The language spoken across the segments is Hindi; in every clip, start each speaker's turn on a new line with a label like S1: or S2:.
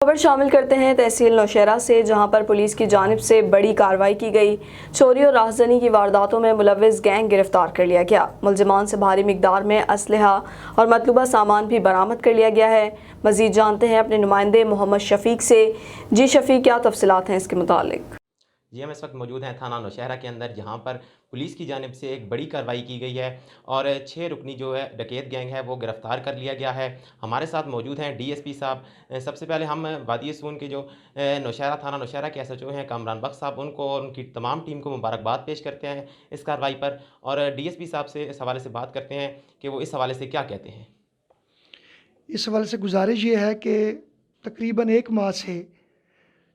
S1: खबर शामिल करते हैं तहसील नौशहरा से, जहां पर पुलिस की जानिब से बड़ी कार्रवाई की गई। चोरी और राहज़नी की वारदातों में मुलव्विस गैंग गिरफ्तार कर लिया गया। मुलजिमान से भारी मिकदार में असलहा और मतलूबा सामान भी बरामद कर लिया गया है। मज़ीद जानते हैं अपने नुमाइंदे मोहम्मद शफीक से। जी शफीक, क्या तफसीलात हैं इसके मुतालिक?
S2: जी, हम इस वक्त मौजूद हैं थाना नौशहरा के अंदर, जहाँ पर पुलिस की जानिब से एक बड़ी कार्रवाई की गई है और 6 रुकनी जो है डकैत गैंग है वो गिरफ़्तार कर लिया गया है। हमारे साथ मौजूद हैं डीएसपी साहब। सबसे पहले हम वादी सून के जो नौशहरा थाना नौशहरा के एसएचओ हैं कामरान बख्श साहब, उनको और उनकी तमाम टीम को मुबारकबाद पेश करते हैं इस कार्रवाई पर, और डीएसपी साहब से इस हवाले से बात करते हैं कि वो इस हवाले से क्या कहते हैं।
S3: इस हवाले से गुजारिश ये है कि तकरीबन 1 माह से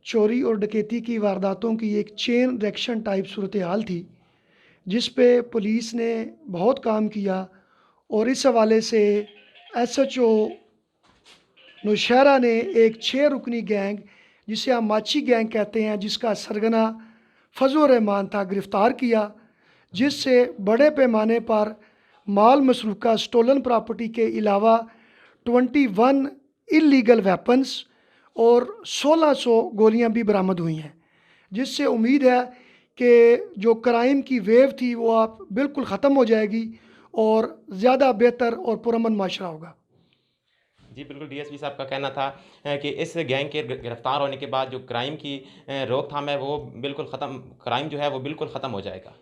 S3: चोरी और डकैती की वारदातों की एक चेन रिएक्शन टाइप सूरत हाल थी, जिस पे पुलिस ने बहुत काम किया और इस हवाले से एसएचओ नौशहरा ने एक 6 रुकनी गैंग, जिसे हम माची गैंग कहते हैं, जिसका सरगना फजल रहमान था, गिरफ़्तार किया, जिससे बड़े पैमाने पर माल मसरूक़ा स्टोलन प्रॉपर्टी के अलावा 21 इल्लीगल वेपन्स और 1600 गोलियां भी बरामद हुई हैं, जिससे उम्मीद है कि जो क्राइम की वेव थी वो अब बिल्कुल ख़त्म हो जाएगी और ज़्यादा बेहतर और पुरअमन माशरा होगा।
S2: जी, बिल्कुल डीएसपी साहब का कहना था कि इस गैंग के गिरफ़्तार होने के बाद जो क्राइम की रोकथाम है वो बिल्कुल ख़त्म, क्राइम जो है वो बिल्कुल ख़त्म हो जाएगा।